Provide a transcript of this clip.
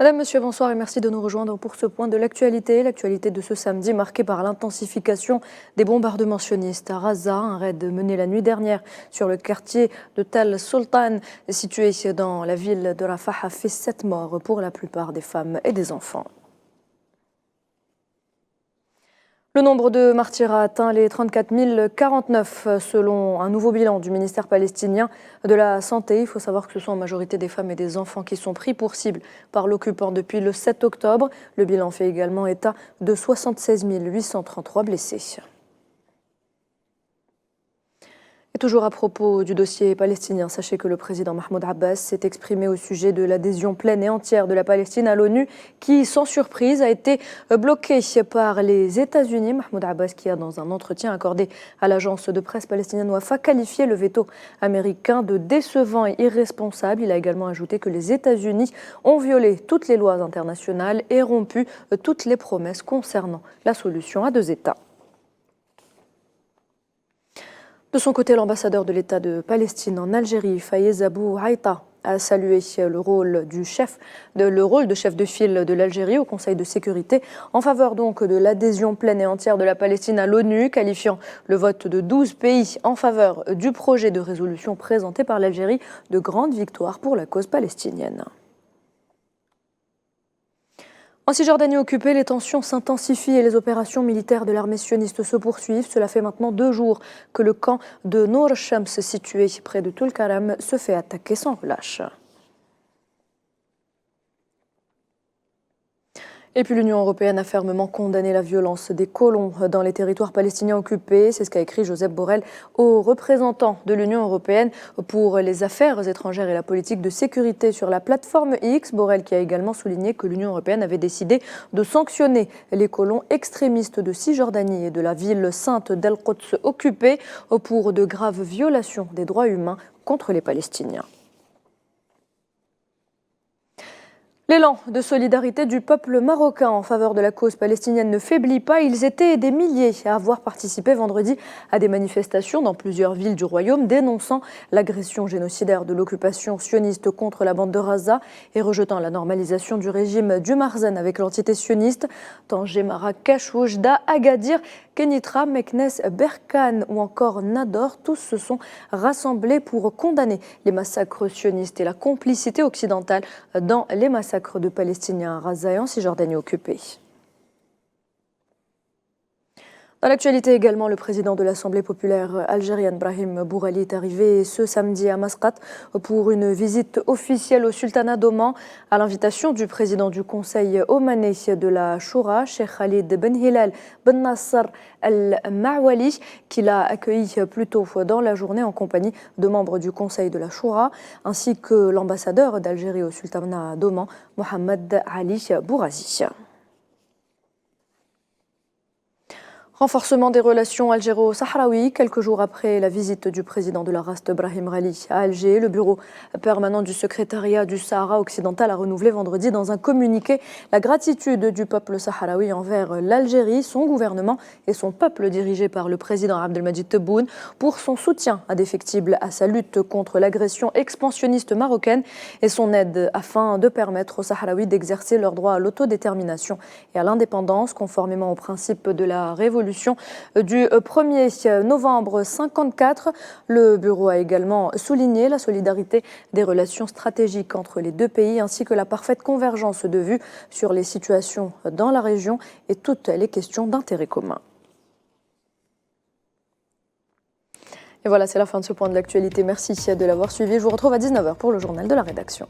Madame, Monsieur, bonsoir et merci de nous rejoindre pour ce point de l'actualité. L'actualité de ce samedi marquée par l'intensification des bombardements sionistes à Raza, un raid mené la nuit dernière sur le quartier de Tal Sultan, situé dans la ville de Rafah, a fait 7 morts, pour la plupart des femmes et des enfants. Le nombre de martyrs a atteint les 34 049 selon un nouveau bilan du ministère palestinien de la Santé. Il faut savoir que ce sont en majorité des femmes et des enfants qui sont pris pour cible par l'occupant depuis le 7 octobre. Le bilan fait également état de 76 833 blessés. Et toujours à propos du dossier palestinien, sachez que le président Mahmoud Abbas s'est exprimé au sujet de l'adhésion pleine et entière de la Palestine à l'ONU qui, sans surprise, a été bloquée par les États-Unis. Mahmoud Abbas qui a, dans un entretien accordé à l'agence de presse palestinienne Wafa, qualifié le veto américain de décevant et irresponsable. Il a également ajouté que les États-Unis ont violé toutes les lois internationales et rompu toutes les promesses concernant la solution à 2 États. De son côté, l'ambassadeur de l'État de Palestine en Algérie, Fayez Abou Haïta, a salué le rôle de chef de file de l'Algérie au Conseil de sécurité en faveur donc de l'adhésion pleine et entière de la Palestine à l'ONU, qualifiant le vote de 12 pays en faveur du projet de résolution présenté par l'Algérie de grande victoire pour la cause palestinienne. En Cisjordanie occupée, les tensions s'intensifient et les opérations militaires de l'armée sioniste se poursuivent. Cela fait maintenant 2 jours que le camp de Nour Shams, situé près de Tulkaram, se fait attaquer sans relâche. Et puis l'Union européenne a fermement condamné la violence des colons dans les territoires palestiniens occupés. C'est ce qu'a écrit Josep Borrell aux représentants de l'Union européenne pour les affaires étrangères et la politique de sécurité sur la plateforme X. Borrell qui a également souligné que l'Union européenne avait décidé de sanctionner les colons extrémistes de Cisjordanie et de la ville sainte d'Al-Quds occupée pour de graves violations des droits humains contre les Palestiniens. L'élan de solidarité du peuple marocain en faveur de la cause palestinienne ne faiblit pas. Ils étaient des milliers à avoir participé vendredi à des manifestations dans plusieurs villes du royaume dénonçant l'agression génocidaire de l'occupation sioniste contre la bande de Raza et rejetant la normalisation du régime du Marzen avec l'entité sioniste. Tanger, Marrakech, Oujda, Agadir, Kenitra, Meknes, Berkane ou encore Nador, tous se sont rassemblés pour condamner les massacres sionistes et la complicité occidentale dans les massacres de Palestiniens à Raza et en Cisjordanie occupée. Dans l'actualité également, le président de l'Assemblée populaire algérienne, Brahim Bourali, est arrivé ce samedi à Masqat pour une visite officielle au sultanat d'Oman à l'invitation du président du conseil omanais de la Choura, Cheikh Khalid Ben Hilal Ben Nasser Al-Ma'wali, qui l'a accueilli plus tôt dans la journée en compagnie de membres du conseil de la Choura, ainsi que l'ambassadeur d'Algérie au sultanat d'Oman, Mohamed Ali Bourazi. Renforcement des relations algéro-sahraouies. Quelques jours après la visite du président de la RAST, Brahim Rali, à Alger, le bureau permanent du secrétariat du Sahara occidental a renouvelé vendredi dans un communiqué la gratitude du peuple sahraoui envers l'Algérie, son gouvernement et son peuple dirigé par le président Abdelmadjid Tebboune pour son soutien indéfectible à sa lutte contre l'agression expansionniste marocaine et son aide afin de permettre aux Sahraouis d'exercer leur droit à l'autodétermination et à l'indépendance conformément aux principes de la révolution du 1er novembre 1954. Le bureau a également souligné la solidarité des relations stratégiques entre les 2 pays ainsi que la parfaite convergence de vues sur les situations dans la région et toutes les questions d'intérêt commun. Et voilà, c'est la fin de ce point de l'actualité. Merci de l'avoir suivi. Je vous retrouve à 19h pour le journal de la rédaction.